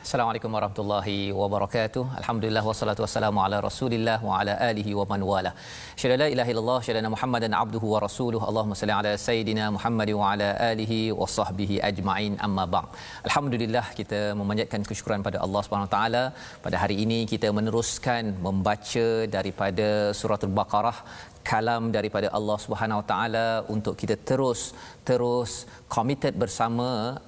Assalamualaikum warahmatullahi wabarakatuh. Alhamdulillah wassalatu wassalamu ala Rasulillah wa ala alihi wa man wala. Syada la ilaha illallah, syada Muhammadan abduhu wa rasuluhu. Allahumma salli ala sayidina Muhammad wa ala alihi wa sahbihi ajma'in. Amma ba'd. Alhamdulillah, kita memanjatkan kesyukuran pada Allah Subhanahu wa taala. Pada hari ini kita meneruskan membaca daripada surah Al-Baqarah, kalam daripada Allah Subhanahu wa taala, untuk kita terus committed bersama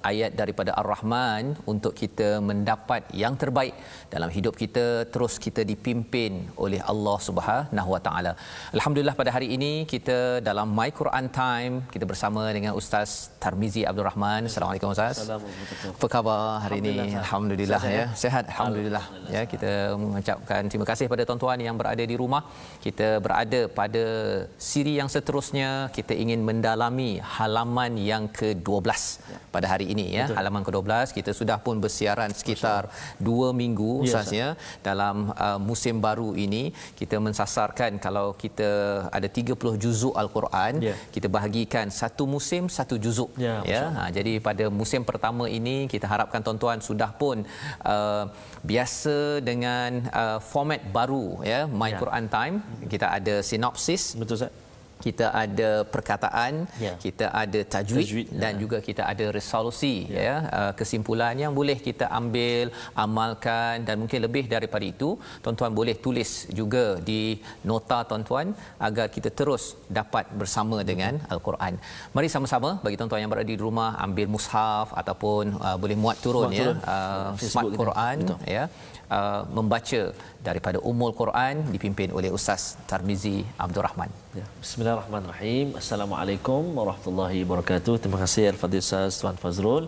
ayat daripada Ar-Rahman untuk kita mendapat yang terbaik dalam hidup kita, terus kita dipimpin oleh Allah Subhanahu wa taala. Alhamdulillah, pada hari ini kita dalam My Quran Time, kita bersama dengan Ustaz Tarmizi Abdul Rahman. Assalamualaikum Ustaz. Assalamualaikum. Apa khabar hari ini? Alhamdulillah ya. Sehat alhamdulillah. Ya, kita mengucapkan terima kasih pada tuan-tuan yang berada di rumah. Kita berada pada siri yang seterusnya, kita ingin mendalami halaman yang ke-12 pada hari ini ya. Betul. Halaman ke-12 kita sudah pun bersiaran sekitar 2 minggu sahaja dalam musim baru ini. Kita mensasarkan kalau kita ada 30 juzuk Al-Quran, kita bahagikan satu musim satu juzuk ya. Jadi pada musim pertama ini kita harapkan tuan-tuan sudah pun biasa dengan format baru ya, My Quran Time. Kita ada sinopsis, betul Ustaz, kita ada perkataan, kita ada tajwid dan juga kita ada resolusi ya, kesimpulan yang boleh kita ambil, amalkan, dan mungkin lebih daripada itu tuan-tuan boleh tulis juga di nota tuan-tuan agar kita terus dapat bersama dengan Al-Quran. Mari sama-sama, bagi tuan-tuan yang berada di rumah, ambil mushaf ataupun boleh muat turun ya, Smart Quran ya, membaca daripada Ummul Quran dipimpin oleh Ustaz Tarmizi Abdul Rahman. Bismillahirrahmanirrahim. Assalamualaikum warahmatullahi wabarakatuh. Terima kasih Al-Fadhil Ustaz Tuan Fazrul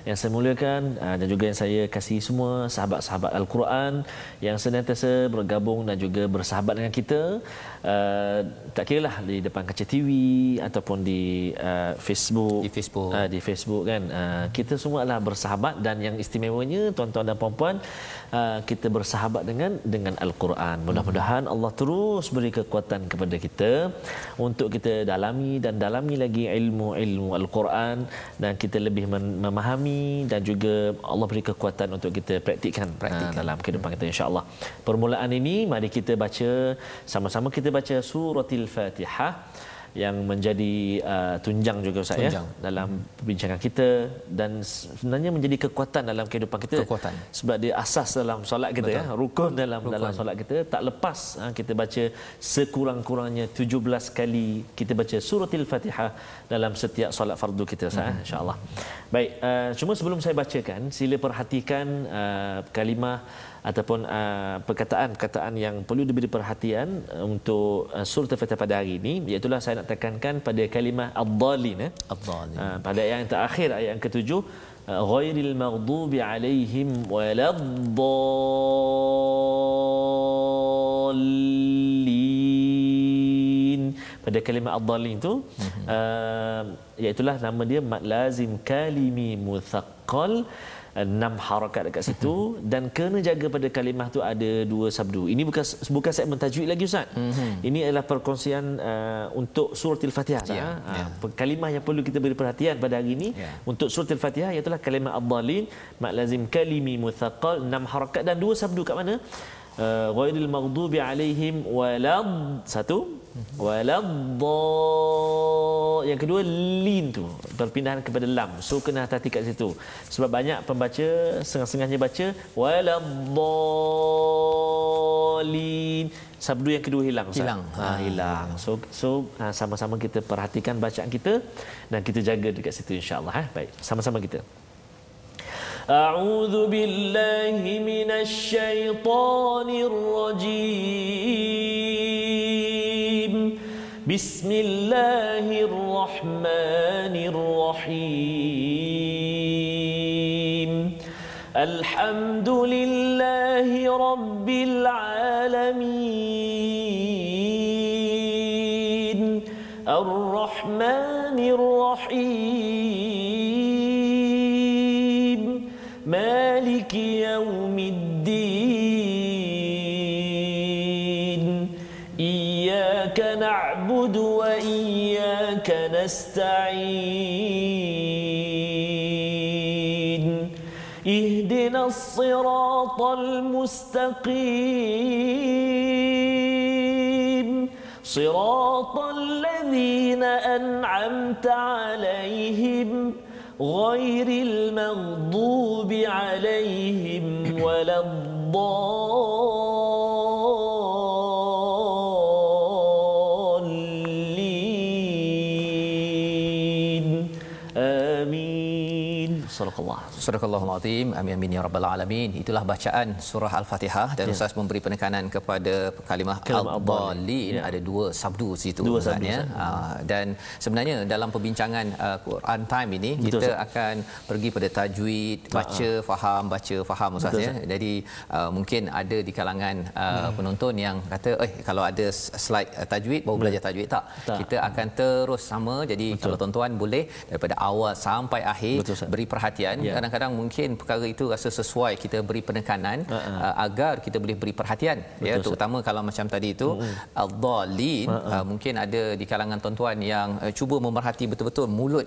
yang saya muliakan, dan juga yang saya kasihi semua sahabat-sahabat Al-Quran yang senantiasa bergabung dan juga bersahabat dengan kita, tak kiralah di depan kaca TV ataupun di Facebook kan. Kita semua adalah bersahabat, dan yang istimewanya tuan-tuan dan puan-puan, kita bersahabat dengan Al-Quran. Mudah-mudahan Allah terus beri kekuatan kepada kita untuk kita dalami lagi ilmu Al-Quran, dan kita lebih memahami, dan juga Allah beri kekuatan untuk kita praktikkan dalam kehidupan kita, insya-Allah. Permulaan ini mari kita baca sama-sama, kita baca suratul Fatihah yang menjadi tunjang juga Ustaz ya dalam perbincangan kita, dan sebenarnya menjadi kekuatan dalam kehidupan kita, sebab dia asas dalam solat kita. Betul. Ya, rukun dalam solat kita. Tak lepas kita baca sekurang-kurangnya 17 kali kita baca suratul Fatihah dalam setiap solat fardu kita Ustaz, insya-Allah. Baik, cuma sebelum saya bacakan, sila perhatikan kalimah ataupun perkataan-perkataan yang perlu diberi perhatian untuk surah Al-Fatihah pada hari ini, iaitu saya nak tekankan pada kalimah ad-dallin. Pada ayat yang terakhir, ayat yang ke-7, ghairil maghdubi alaihim waladdallin. Pada kalimah ad-dallin itu iaitu nama dia mad lazim kalimi muthaqqal, 6 harakat dekat situ, dan kena jaga pada kalimah tu ada 2 sabdu. Ini bukan segmen tajwid lagi Ustaz. Ini adalah perkongsian untuk surah Al-Fatihah. Kalimah yang perlu kita beri perhatian pada hari ini untuk surah Al-Fatihah iaitu kalimah ad-dallin, mad lazim kalimi muthaqqal, 6 harakat dan 2 sabdu. Kat mana? Ghairil maghdubi alaihim yang kedua lin tu perpindahan kepada lam, so kena hati-hati kat situ, sebab banyak pembaca setengah-setengahnya baca waladdallin, sabdu yang kedua hilang. So sama-sama kita perhatikan bacaan kita dan kita jaga dekat situ, insya-Allah. Baik, sama-sama kita. A'udzu billahi minasy syaithanir rajim. Bismillahirrahmanirrahim. Alhamdulillahi rabbil alamin. Ar-Rahmanir Rahim. Maliki yaumiddin. Iyyaka na'budu wa iyyaka nasta'in. Ihdina siratal mustaqim siratal ladzina an'amta 'alaihim ghairil maghdubi 'alaihim waladdallin. Amin. Sadaqallahul azim. Amin amin ya rabbal alamin. Itulah bacaan surah Al-Fatihah dan Ustaz memberi penekanan kepada kalimah ad-dallin. Ada dua sabdu situ Ustaznya. Dan sebenarnya dalam perbincangan Quran Time ini kita akan pergi pada tajwid, baca faham Ustaznya. Jadi mungkin ada di kalangan penonton yang kata kalau ada slide tajwid baru belajar tajwid tak. Kita akan terus sama. Jadi kalau tuan-tuan boleh daripada awal sampai akhir beri perhatian. Kadang-kadang mungkin perkara itu rasa sesuai kita beri penekanan agar kita boleh beri perhatian terutama kalau macam tadi itu ad-dallin. Mungkin ada di kalangan tuan-tuan yang cuba memerhati betul-betul mulut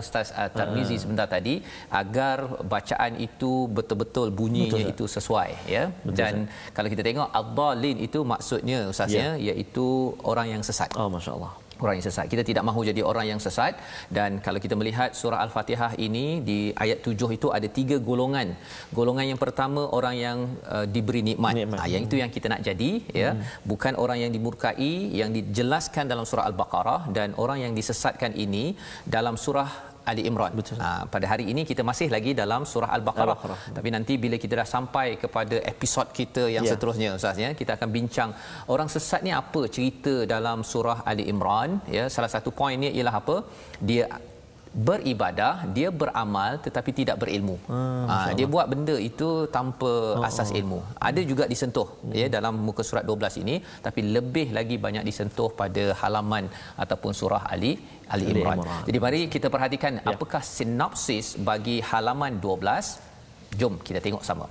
Ustaz Tarmizi sebentar tadi agar bacaan itu betul-betul bunyinya itu sesuai dan kalau kita tengok ad-dallin itu maksudnya Ustaznya iaitu orang yang sesat. Masya-Allah. Orang yang sesat. Kita tidak mahu jadi orang yang sesat dan kalau kita melihat surah Al-Fatihah ini di ayat 7 itu ada 3 golongan. Golongan yang pertama orang yang diberi nikmat. Yang itu yang kita nak jadi bukan orang yang dimurkai yang dijelaskan dalam surah Al-Baqarah dan orang yang disesatkan ini dalam surah Ali Imran. Pada hari ini kita masih lagi dalam surah Al-Baqarah. Tapi nanti bila kita dah sampai kepada episod kita yang seterusnya Ustaz kita akan bincang orang sesat ni apa cerita dalam surah Ali Imran salah satu poinnya ialah apa? Dia beribadah, dia beramal tetapi tidak berilmu. Dia buat benda itu tanpa asas ilmu. Ada juga disentuh dalam muka surat 12 ini tapi lebih lagi banyak disentuh pada halaman ataupun surah Ali Imran. Jadi mari kita perhatikan apakah sinopsis bagi halaman 12. Jom kita tengok sama.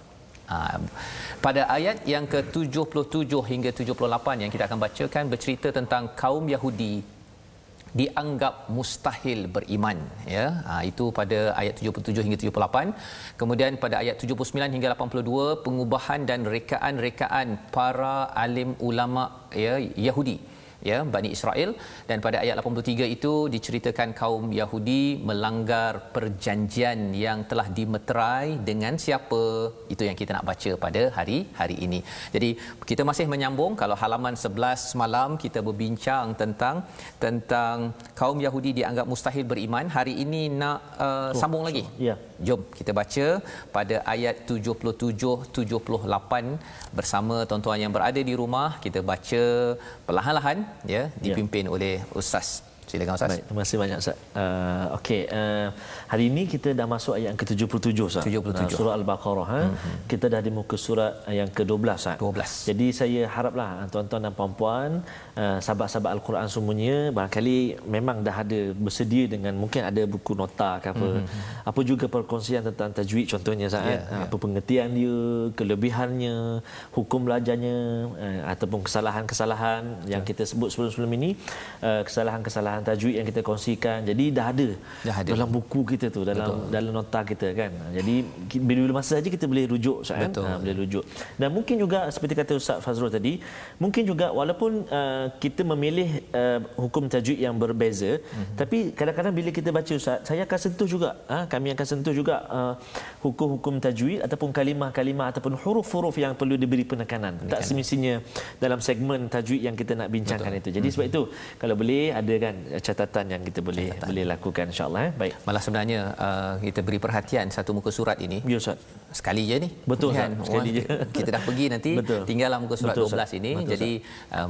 Pada ayat yang ke-77 hingga 78 yang kita akan bacakan bercerita tentang kaum Yahudi dianggap mustahil beriman itu pada ayat 77 hingga 78. Kemudian pada ayat 79 hingga 82 pengubahan dan rekaan-rekaan para alim ulama Yahudi Bani Israel dan pada ayat 83 itu diceritakan kaum Yahudi melanggar perjanjian yang telah dimeterai dengan siapa. Itu yang kita nak baca pada hari ini. Jadi kita masih menyambung. Kalau halaman 11 semalam kita berbincang tentang kaum Yahudi dianggap mustahil beriman. Hari ini nak sambung lagi. Jom kita baca pada ayat 77-78 bersama tuan-tuan yang berada di rumah. Kita baca perlahan-lahan dipimpin oleh Ustaz. Silakan Ustaz. Baik, terima kasih banyak Ustaz. Hari ini kita dah masuk ayat yang ke-77 Ustaz. 77. Surah Al-Baqarah. Kita dah di muka surat yang ke-12 Ustaz. 12. Jadi saya haraplah tuan-tuan dan puan-puan, sahabat-sahabat Al-Quran semuanya barangkali memang dah ada bersedia dengan mungkin ada buku nota ke apa. Apa juga perkongsian tentang tajwid contohnya Ustaz. Apa pengertian dia, kelebihannya, hukum belajarnya ataupun kesalahan-kesalahan yang kita sebut sebelum ini, kesalahan-kesalahan tajwid yang kita kongsikan. Jadi dah ada dalam buku kita tu, dalam nota kita kan. Jadi bila masa saja kita boleh rujuk boleh rujuk. Dan mungkin juga seperti kata Ustaz Fazrul tadi, mungkin juga walaupun kita memilih hukum tajwid yang berbeza, tapi kadang-kadang bila kita baca Ustaz, saya akan sentuh juga kami akan sentuh juga hukum-hukum tajwid ataupun kalimah-kalimah ataupun huruf-huruf yang perlu diberi penekanan. Tak semestinya dalam segmen tajwid yang kita nak bincangkan itu. Jadi sebab itu kalau boleh ada kan catatan yang kita boleh lakukan insya-Allah. Baik. Malah sebenarnya kita beri perhatian satu muka surat ini. Ya Ustaz. Sekali je ni. Betul kan? Sekali je. Kita dah pergi nanti tinggallah muka surat 12 ini. Jadi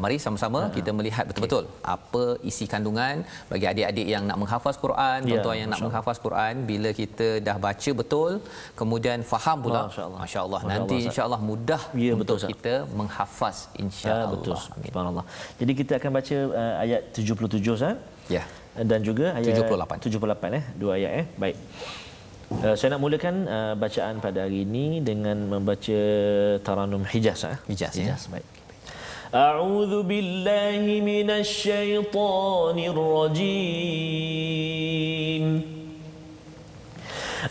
mari sama-sama kita melihat betul-betul apa isi kandungan bagi adik-adik yang nak menghafaz Quran, tuan-tuan yang nak menghafaz Quran, bila kita dah baca betul kemudian faham pula, masya-Allah nanti insya-Allah mudah untuk kita menghafaz insya-Allah. Betul. Subhanallah. Jadi kita akan baca ayat 77 Ustaz. Dan juga ayat 78 dua ayat Baik. Saya nak mulakan bacaan pada hari ini dengan membaca Taranum Hijaz. Hijaz. Baik. A'udzu billahi minasy syaithanir rajim.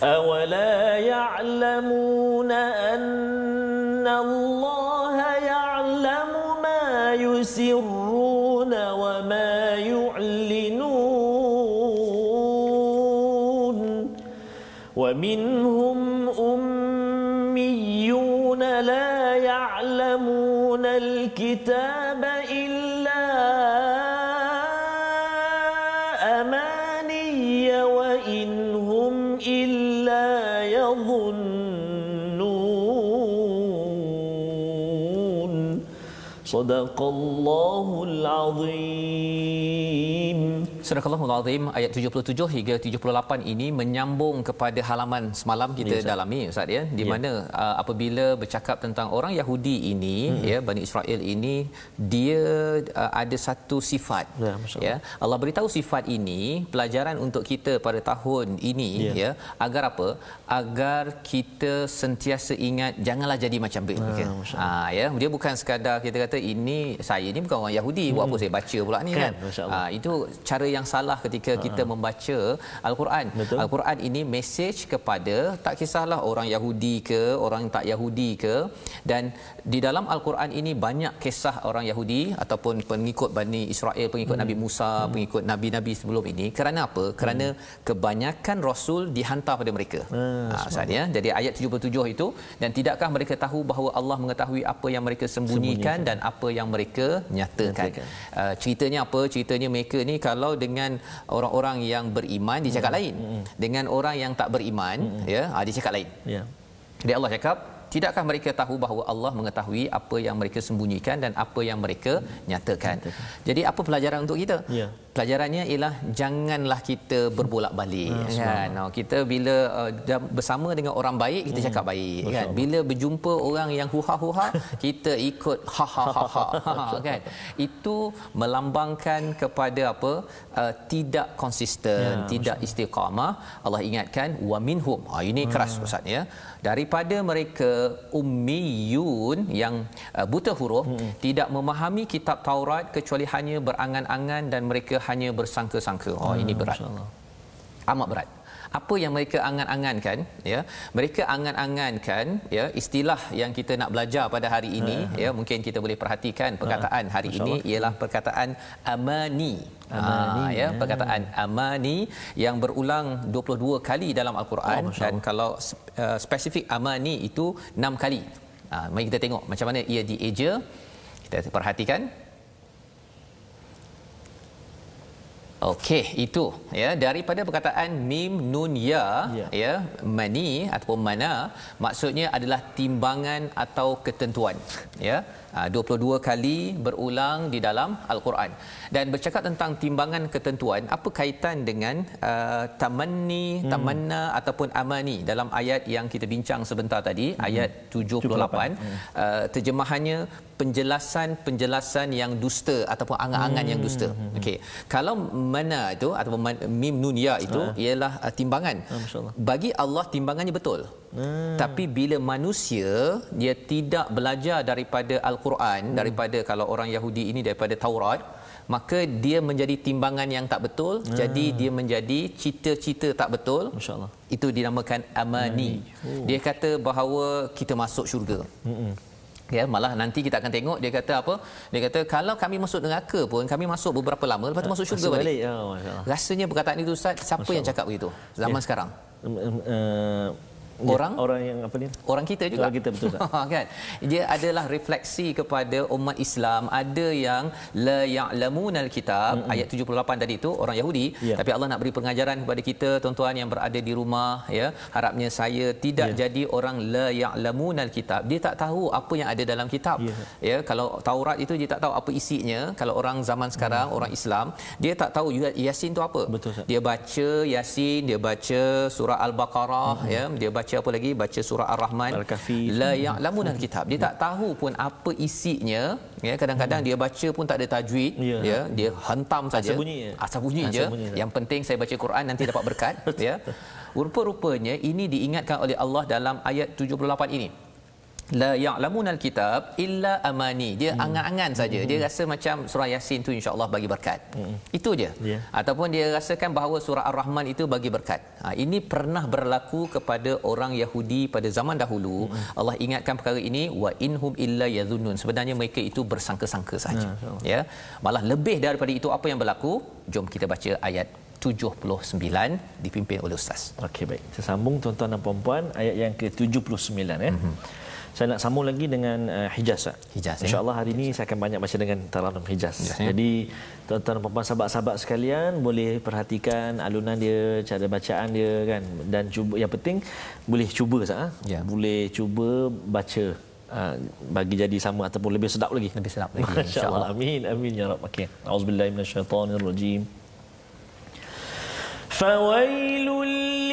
أولا يعلمون أن الله يعلم ما يسرون وما يعلنون ومنهم أميون لا يعلمون الكتاب إلا أماني وإن هم إلا يظنون صدق الله العظيم. Surah Al-Allahul Azim ayat 77 hingga 78 ini menyambung kepada halaman semalam kita dalami Ustaz ya, di mana apabila bercakap tentang orang Yahudi ini ya, Bani Israel ini, dia ada satu sifat ya. Allah beritahu sifat ini pelajaran untuk kita pada tahun ini ya, agar apa? Agar kita sentiasa ingat janganlah jadi macam mereka. Ya, dia bukan sekadar kita kata ini saya ni bukan orang Yahudi, buat apa saya baca pula ni kan. Itu cara yang salah ketika kita membaca Al-Quran. Betul. Al-Quran ini mesej kepada tak kisahlah orang Yahudi ke orang tak Yahudi ke, dan di dalam Al-Quran ini banyak kisah orang Yahudi ataupun pengikut Bani Israel, pengikut Nabi Musa, pengikut nabi-nabi sebelum ini. Kerana apa? Kerana kebanyakan rasul dihantar pada mereka. Maksudnya jadi ayat 77 itu, dan tidakkah mereka tahu bahawa Allah mengetahui apa yang mereka sembunyikan dan apa yang mereka nyatakan. Ceritanya apa? Ceritanya mereka ni kalau dengan orang-orang yang beriman dia cakap lain, dengan orang yang tak beriman ya dia cakap lain. Jadi Allah cakap, tidakkah mereka tahu bahawa Allah mengetahui apa yang mereka sembunyikan dan apa yang mereka nyatakan. Jadi apa pelajaran untuk kita? Pelajarannya ialah janganlah kita berbolak-balik kan. Kita bila bersama dengan orang baik kita cakap baik kan. Bila berjumpa orang yang huha-huha kita ikut ha kan. Itu melambangkan kepada apa? Tidak konsisten, tidak istiqamah. Allah ingatkan wa minhum. Ini keras Ustaz ya. Daripada mereka ummiyun yang buta huruf, tidak memahami kitab Taurat kecuali hanya berangan-angan dan mereka hanya bersangka-sangka. Ini berat. Amat berat. Apa yang mereka angan-angankan ya, mereka angan-angankan ya, istilah yang kita nak belajar pada hari ini ya, mungkin kita boleh perhatikan perkataan hari ini ialah perkataan amani. Ya, perkataan amani yang berulang 22 kali dalam Al-Quran, dan kalau spesifik amani itu 6 kali. Mari kita tengok macam mana ia dieja. Kita perhatikan. Okey, itu ya, daripada perkataan mim nun ya ya, mani ataupun mana, maksudnya adalah timbangan atau ketentuan ya. 22 kali berulang di dalam Al-Quran. Dan bercakap tentang timbangan ketentuan, apa kaitan dengan tamanni, tamanna ataupun amani dalam ayat yang kita bincang sebentar tadi, ayat 78. Terjemahannya penjelasan-penjelasan yang dusta ataupun angan-angan yang dusta. Okey. Kalau mana itu ataupun mim nun ya itu ialah timbangan. Bagi Allah timbangannya betul. Tapi bila manusia dia tidak belajar daripada Al-Quran, daripada kalau orang Yahudi ini daripada Taurat, maka dia menjadi timbangan yang tak betul, jadi dia menjadi cita-cita tak betul. Itu dinamakan amani. Dia kata bahawa kita masuk syurga. Ya, malah nanti kita akan tengok dia kata apa? Dia kata kalau kami masuk neraka pun kami masuk beberapa lama lepas tu masuk syurga balik. Rasanya perkataan itu Ustaz, siapa yang cakap begitu zaman sekarang? Orang yang apa ni? Orang kita juga. Orang kita, betul tak? Kan? Dia adalah refleksi kepada umat Islam. Ada yang la ya'lamunal kitab, ayat 78 tadi itu orang Yahudi, tapi Allah nak beri pengajaran kepada kita tuan-tuan yang berada di rumah ya. Harapnya saya tidak jadi orang la ya'lamunal kitab. Dia tak tahu apa yang ada dalam kitab. Ya, kalau Taurat itu dia tak tahu apa isinya. Kalau orang zaman sekarang, orang Islam, dia tak tahu Yasin tu apa. Betul, dia baca Yasin, dia baca surah Al-Baqarah ya, dia baca apa lagi, baca surah Ar-Rahman, la ya'lamunal kitab. Dia tak tahu pun apa isinya ya. Kadang-kadang dia baca pun tak ada tajwid ya, dia hentam saja, asal bunyi je. Yang penting saya baca Quran nanti dapat berkat ya. Rupa-rupanya ini diingatkan oleh Allah dalam ayat 78 ini. la ya'lamunal kitab illa amani. Dia angan-angan saja. Dia rasa macam surah Yasin tu insya-Allah bagi berkat. Itu je. Ataupun dia rasakan bahawa surah Ar-Rahman itu bagi berkat. Ini pernah berlaku kepada orang Yahudi pada zaman dahulu. Allah ingatkan perkara ini, wa inhum illa yadhunnun. Sebenarnya mereka itu bersangka-sangka saja. Ya. Malah lebih daripada itu apa yang berlaku? Jom kita baca ayat 79 dipimpin oleh ustaz. Okey, baik. Saya sambung tuan-tuan dan puan-puan ayat yang ke-79 ya. Saya nak sambung lagi dengan Hijaz. InsyaAllah hari ini saya akan banyak baca dengan Taranum Hijaz. Jadi tuan-tuan dan puan-puan, sahabat-sahabat sekalian boleh perhatikan alunan dia, cara bacaan dia kan, dan cuba, yang penting boleh cuba boleh cuba baca bagi jadi sama ataupun lebih sedap lagi. Masya-Allah. Amin amin ya rab. Okey. Auzubillahi minasyaitonirrajim. فويل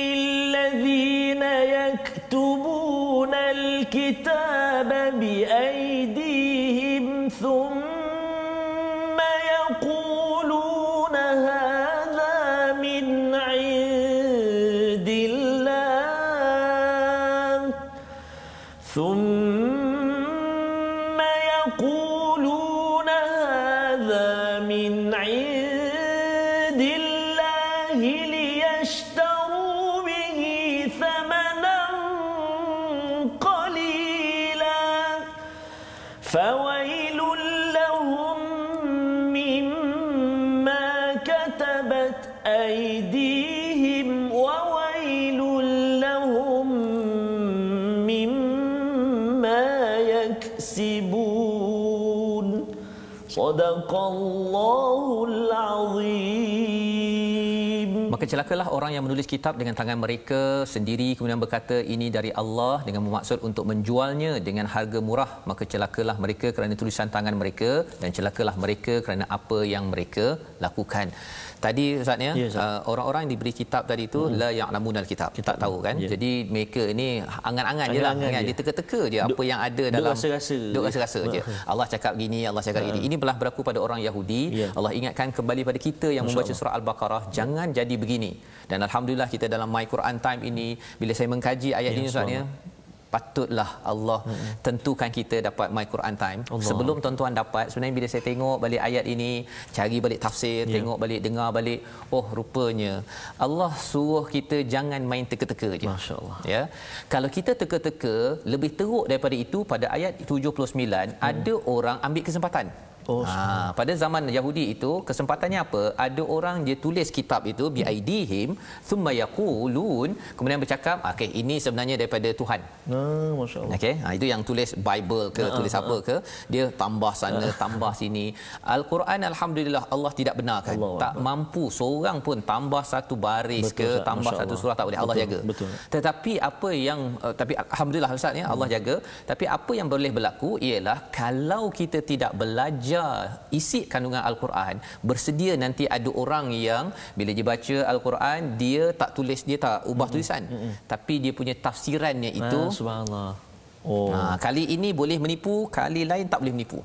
للذين يكتبون الكتاب بأيديهم ثم يقولون هذا من عند الله ثم يقولون هذا من عند الله ليشتروا به ثمنا قليلا فويل لهم مما كتبت أيديهم وويل لهم مما يكسبون صدق الله العظيم. Maka celakalah orang yang menulis kitab dengan tangan mereka sendiri kemudian berkata ini dari Allah dengan bermaksud untuk menjualnya dengan harga murah. Maka celakalah mereka kerana tulisan tangan mereka dan celakalah mereka kerana apa yang mereka lakukan. Tadi Ustaz ya, orang-orang yang diberi kitab tadi itu la ya'lamunal kitab. Tak tahu kan. Jadi mereka ini angan-angan jelah kan. Dia teka-teka je apa yang ada dalam duk rasa-rasa je. Allah cakap gini, Allah cakap gini. Ini belah berlaku pada orang Yahudi. Allah ingatkan kembali pada kita yang membaca surah Al-Baqarah, jangan jadi begini. Dan alhamdulillah kita dalam My Quran Time ini bila saya mengkaji ayat ini Ustaz ya, patutlah Allah tentukan kita dapat My Quran Time. Sebelum tuan-tuan dapat, sebenarnya bila saya tengok balik ayat ini, cari balik tafsir, tengok balik, dengar balik, oh rupanya Allah suruh kita jangan main teka-teka je. Masya-Allah. Ya. Kalau kita teka-teka, lebih teruk daripada itu pada ayat 79, ada orang ambil kesempatan. Pada zaman Yahudi itu kesempatannya apa? Ada orang dia tulis kitab itu bi aidihim thumma yaqulun, kemudian bercakap okey ini sebenarnya daripada Tuhan. Masya-Allah. Okey, itu yang tulis Bible ke tulis apa ke, dia tambah sana tambah sini. Al-Quran alhamdulillah Allah tidak benarkan. Tak mampu seorang pun tambah satu baris ke tambah satu surah, tak boleh. Allah jaga. Tetapi apa yang tapi alhamdulillah Ustaz ya, Allah jaga. Tapi apa yang boleh berlaku ialah kalau kita tidak belajar isi kandungan Al-Quran, bersedia nanti ada orang yang bila dia baca Al-Quran dia tak tulis, dia tak ubah tulisan, tapi dia punya tafsirannya itu subhanallah. Kali ini boleh menipu, kali lain tak boleh menipu.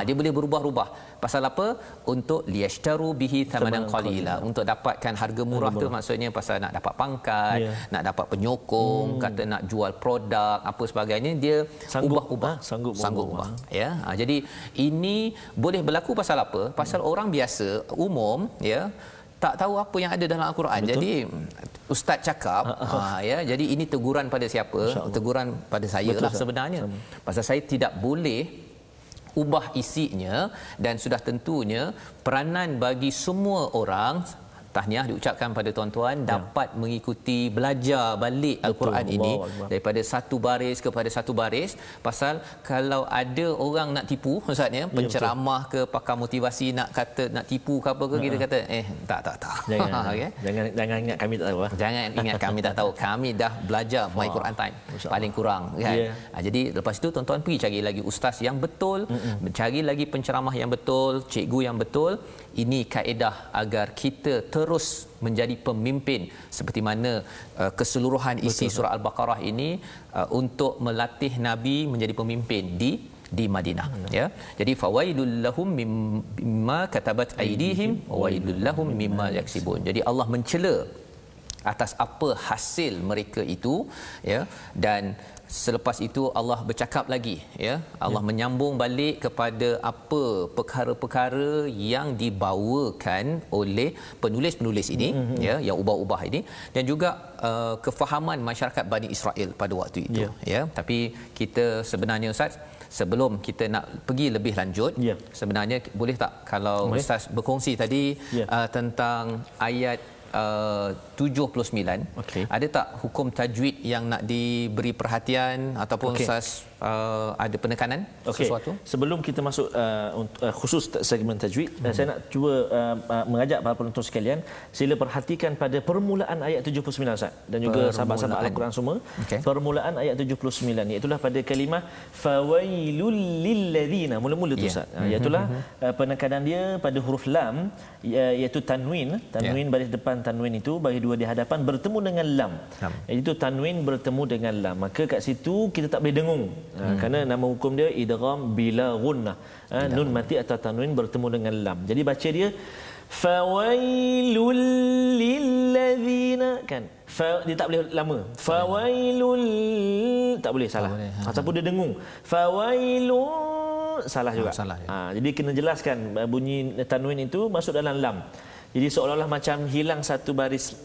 Dia boleh berubah-ubah. Pasal apa? Untuk liyashtaru bihi thamanan qalila, untuk dapatkan harga murah tu maksudnya pasal nak dapat pangkat, nak dapat penyokong, kata nak jual produk apa sebagainya, dia ubah-ubah, sanggup ubah. Ya. Jadi ini boleh berlaku pasal apa? Pasal orang biasa umum ya tak tahu apa yang ada dalam Al-Quran. Jadi ustaz cakap ya, jadi ini teguran pada siapa? Teguran pada saya lah sebenarnya. Pasal saya tidak boleh ubah isinya, dan sudah tentunya peranan bagi semua orang, tahniah diucapkan pada tuan-tuan, dapat mengikuti belajar balik Al-Quran ini daripada satu baris kepada satu baris. Pasal kalau ada orang nak tipu Ustaz ya, penceramah ke pakar motivasi nak kata nak tipu ke apa ke, kita kata tak jangan ingat kami tak tahu. Jangan ingat kami tak tahu. Kami dah belajar My Quran Time paling kurang kan. Jadi lepas itu tuan-tuan pergi cari lagi ustaz yang betul, cari lagi penceramah yang betul, cikgu yang betul. Ini kaedah agar kita terus menjadi pemimpin, seperti mana keseluruhan isi surah Al-Baqarah ini untuk melatih Nabi menjadi pemimpin di Madinah. Ya. Jadi fawailul lahum mimma katabat aydihim wa wailul lahum mimma yaksibun. Jadi Allah mencela atas apa hasil mereka itu, ya. Dan selepas itu Allah bercakap lagi, ya. Allah menyambung balik kepada apa perkara-perkara yang dibawakan oleh penulis-penulis ini, ya, yang ubah-ubah ini, dan juga kefahaman masyarakat Bani Israel pada waktu itu, ya. Tapi kita sebenarnya, Ustaz, sebelum kita nak pergi lebih lanjut, sebenarnya boleh tak kalau Ustaz berkongsi tadi tentang ayat 79, ada tak hukum tajwid yang nak diberi perhatian ataupun Ustaz ada penekanan sesuatu? Sebelum kita masuk khusus segmen tajwid, saya nak cuba mengajak para penonton sekalian, sila perhatikan pada permulaan ayat 79, Ustaz, dan juga sahabat-sahabat Al-Quran semua. Permulaan ayat 79 iaitu pada kalimah fawailul lilladzina, mula-mula tu, Ustaz. Iaitu penekanan dia pada huruf lam, iaitu tanwin baris depan tanwin itu bagi dua di hadapan bertemu dengan lam. Itu tanwin bertemu dengan lam. Maka kat situ kita tak boleh dengung. Kerana nama hukum dia idgham bila gunnah. Nun mati atau tanwin bertemu dengan lam. Jadi baca dia fawailul lilladzina, kan? Dia tak boleh lama. Fawailul, tak boleh salah. Ataupun dia dengung. Fawailul, salah juga. Jadi kena jelaskan bunyi tanwin itu masuk dalam lam. Jadi seolah-olah macam hilang satu baris,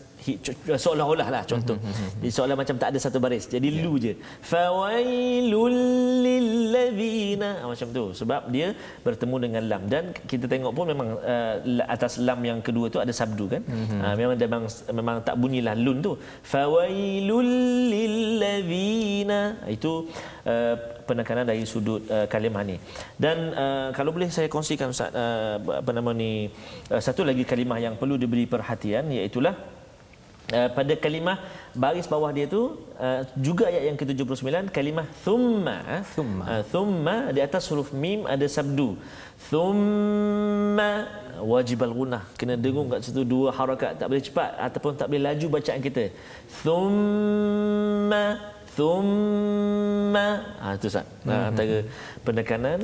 seolah-olah lah contoh. Jadi seolah macam tak ada satu baris. Jadi lu je. Fawailul lilladzina, macam tu. Sebab dia bertemu dengan lam. Dan kita tengok pun memang atas lam yang kedua tu ada sabdu, kan? Memang tak bunyilah lun tu. Fawailul lilladzina. Itu penekanan dari sudut kalimah ni. Dan kalau boleh saya kongsikan, Ustaz, satu lagi kalimah yang perlu diberi perhatian, iaitu pada kalimah baris bawah dia tu, juga ayat yang ke-79, kalimah thumma. Thumma di atas huruf mim ada sabdu. Thumma wajib al-gunnah, kena dengung kat situ dua harakat, tak boleh cepat ataupun tak boleh laju bacaan kita. Thumma itu, Ustaz, antara penekanan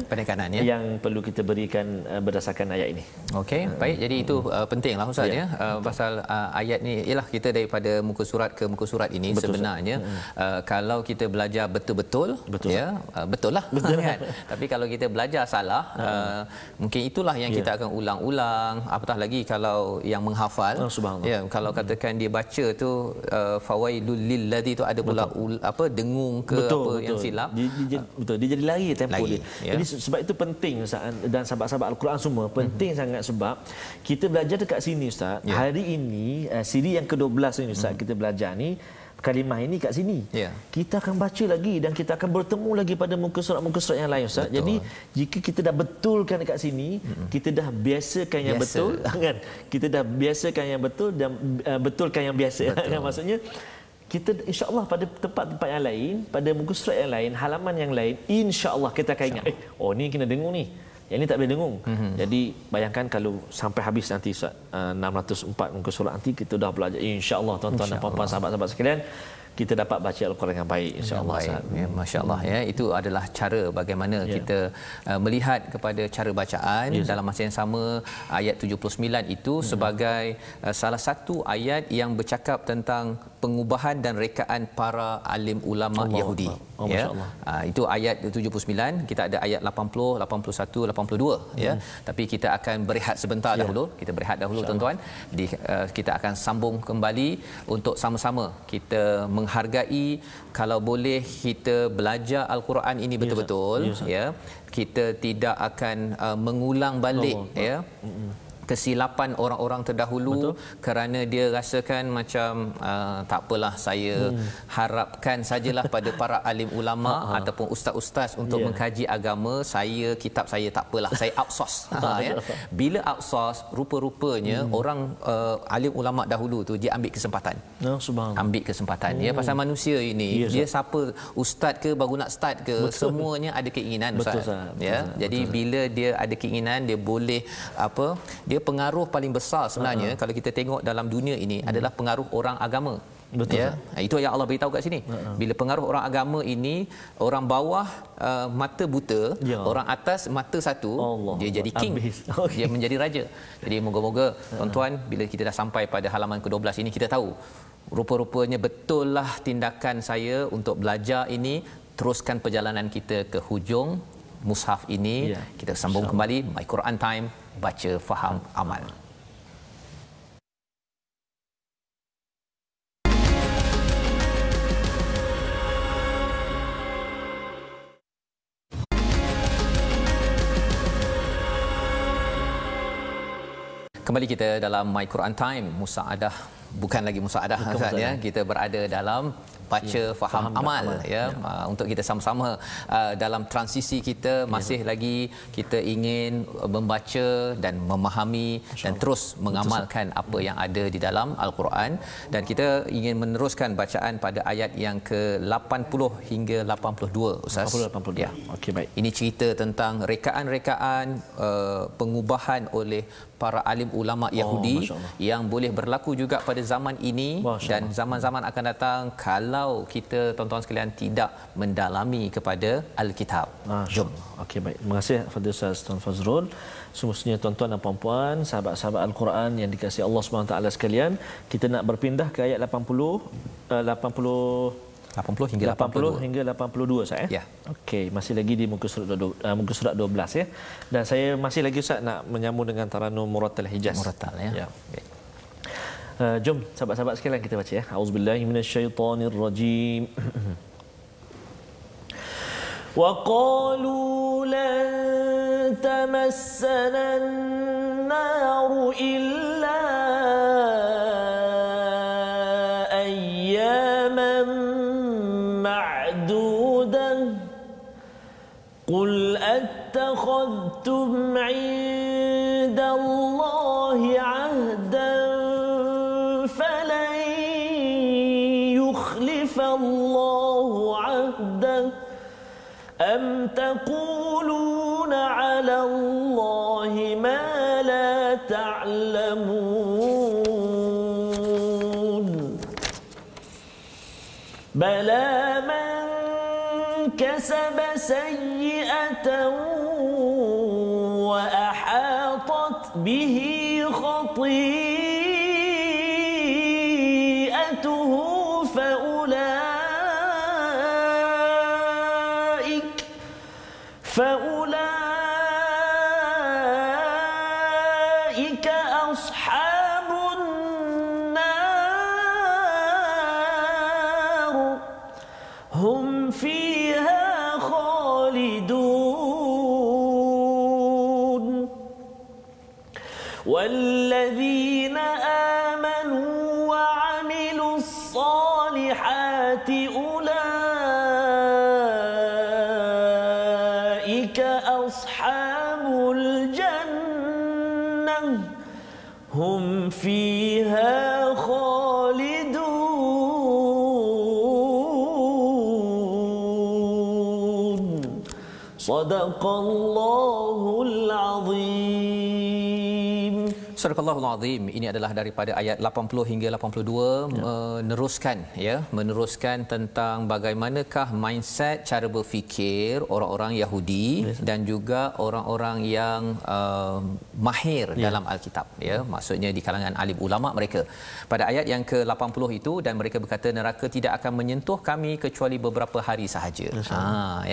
yang perlu kita berikan berdasarkan ayat ini. Okey, baik. Jadi itu pentinglah, Ustaz, ya. Pasal ayat ni ialah kita daripada muka surat ke muka surat ini, sebenarnya kalau kita belajar betul-betul, ya, betul lah. Kan? Tapi kalau kita belajar salah, mungkin itulah yang kita akan ulang-ulang, apatah lagi kalau yang menghafal. Ya, kalau katakan dia baca tu fawailul lilladzi tu ada pula dengung ke yang silap. Betul, dia jadi lari tempo dia. Jadi sebab itu penting, Ustaz, dan sahabat-sahabat Al-Quran semua penting sangat, sebab kita belajar dekat sini, Ustaz. Hari ini siri yang ke-12 ini, Ustaz, kita belajar ni kalimah ini kat sini. Kita akan baca lagi dan kita akan bertemu lagi pada muka surat yang lain, Ustaz. Jadi jika kita dah betulkan dekat sini, kita dah biasakan yang betul, kan? Kita dah biasakan yang betul dan betulkan yang biasa. Kan? Maksudnya kita insya-Allah pada tempat-tempat yang lain, pada muka surat yang lain, halaman yang lain, insya-Allah kita akan ingat, oh ni kena dengung ni. Yang ni tak boleh dengung. Jadi bayangkan kalau sampai habis nanti, Ustaz, 604 muka surat nanti kita dah belajar, insya-Allah, tuan-tuan dan puan-puan, sahabat-sahabat sekalian, kita dapat baca Al-Quran dengan baik, insya-Allah. Ya, masya-Allah, ya. Itu adalah cara bagaimana kita melihat kepada cara bacaan. Dalam masa yang sama, ayat 79 itu sebagai salah satu ayat yang bercakap tentang pengubahan dan rekaan para alim ulama Yahudi. Itu ayat 79. Kita ada ayat 80, 81, 82, ya. Tapi kita akan berehat sebentar dahulu. Kita berehat dahulu, tuan-tuan. Kita akan sambung kembali untuk sama-sama kita menghargai, kalau boleh kita belajar Al-Quran ini betul-betul, ya. Kita tidak akan mengulang balik kesilapan orang-orang terdahulu. Kerana dia rasakan macam tak apalah, saya harapkan sajalah pada para alim ulama ataupun ustaz-ustaz untuk mengkaji agama, kitab saya tak apalah, saya outsource. Ya. Bila outsource, rupa-rupanya orang alim ulama dahulu tu dia ambil kesempatan. Ambil kesempatan, ya. Pasal manusia ini, dia siapa, ustaz ke, baru nak start ke, semuanya ada keinginan, Ustaz. Ya. Jadi bila dia ada keinginan, dia boleh dia pengaruh paling besar sebenarnya kalau kita tengok dalam dunia ini adalah pengaruh orang agama. Ya, itu yang Allah beritahu kat sini. Bila pengaruh orang agama ini, orang bawah mata buta, orang atas mata satu, dia jadi king. Dia menjadi raja. Jadi moga-moga, tuan-tuan, bila kita dah sampai pada halaman ke-12 ini, kita tahu rupa-rupanya betullah tindakan saya untuk belajar ini, teruskan perjalanan kita ke hujung mushaf ini. Kita sambung kembali My Quran Time, baca, faham, amal. Kembali kita dalam My Quran Time, musaadah, bukan lagi musaadah Ustaz ya. Kita berada dalam baca, faham, amal ya. Untuk kita sama-sama dalam transisi kita, masih lagi kita ingin membaca dan memahami dan terus mengamalkan apa yang ada di dalam Al-Quran, dan kita ingin meneruskan bacaan pada ayat yang ke-80 hingga 82 Ustaz. 82. Ya. Okey, baik. Ini cerita tentang rekaan-rekaan pengubahan oleh para alim ulama Yahudi yang boleh berlaku juga pada zaman ini dan zaman-zaman akan datang kalau kita tuan-tuan sekalian tidak mendalami kepada Alkitab. Jom. Okey, baik. Terima kasih Fadil Ustaz Tuan Fazrul. Semestinya tuan-tuan dan puan-puan, sahabat-sahabat Al-Quran yang dikasihi Allah SWT sekalian, kita nak berpindah ke ayat 80 hingga 82 Ustaz ya. Okey, masih lagi di muka surat 12 ya. Dan saya masih lagi Ustaz nak menyambung dengan Taranum Murattal Hijaz. Murattal ya. Okay. Jom sahabat-sahabat sekalian kita baca ya. Auzubillahi minasyaitonirrajim. Wa qalu lan tamassana an-nar illa ayyaman ma'dudan qul attakhadhtum 'inda Allahi 'ahdan falan yukhlifa Allahu 'ahdah am taquluna 'ala Allahi ma la ta'lamun bala man kasaba sayyi'atan wa ahatat bihi khati'atuhu فأولئك أصحاب النار هم فيها خالدون والذين آمنوا وعملوا الصالحات أولئك أصحاب الجنة هم فيها خالدون صدق الله العظيم. Surahul Azim. Ini adalah daripada ayat 80 hingga 82 meneruskan tentang bagaimanakah mindset cara berfikir orang-orang Yahudi dan juga orang-orang yang mahir dalam Alkitab ya, maksudnya di kalangan alim ulama mereka. Pada ayat yang ke-80 itu, dan mereka berkata neraka tidak akan menyentuh kami kecuali beberapa hari sahaja.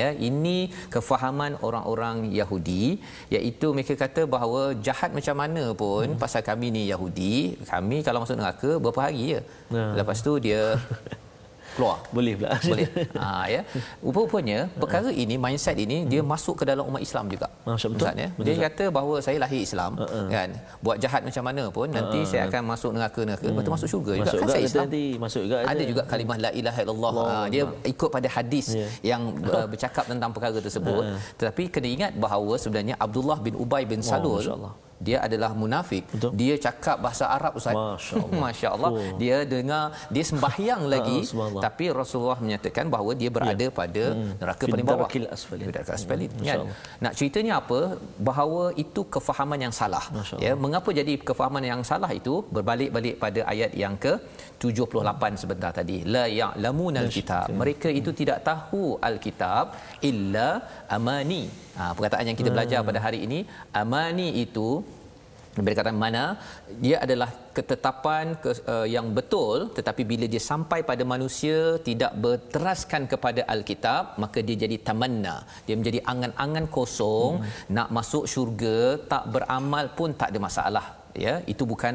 Ya, ini kefahaman orang-orang Yahudi, iaitu mereka kata bahawa jahat macam mana pun pasal kami ni Yahudi, kami kalau masuk neraka berapa hari je. Lepas tu dia keluar. Boleh pula. Boleh. Ya. Rupanya perkara ini, mindset ini dia masuk ke dalam umat Islam juga. Betul. Ya? Dia kata bahawa saya lahir Islam kan, buat jahat macam mana pun nanti saya akan masuk neraka, lepas tu masuk syurga juga kan, saya Islam. Masuk juga ada juga kalimah la ilaha illallah. Dia ikut pada hadis yang bercakap tentang perkara tersebut. Tetapi kena ingat bahawa sebenarnya Abdullah bin Ubay bin Salul dia adalah munafik. Betul. Dia cakap bahasa Arab Ustaz. Masya-Allah. Dia dengar, dia sembahyang lagi tapi Rasulullah menyatakan bahawa dia berada pada neraka paling bawah. Neraka asfalin. Kan? Nak ceritanya apa? Bahawa itu kefahaman yang salah. Ya, mengapa jadi kefahaman yang salah itu? Berbalik-balik pada ayat yang ke-78 sebentar tadi. La ya'lamunal kitab. Mereka itu tidak tahu Alkitab illa amani. Perkataan yang kita belajar pada hari ini, amani itu Berkatan mana dia adalah ketetapan yang betul, tetapi bila dia sampai pada manusia tidak berteraskan kepada Alkitab, maka dia jadi tamanna, dia menjadi angan-angan kosong. Nak masuk syurga tak beramal pun tak ada masalah, ya. Itu bukan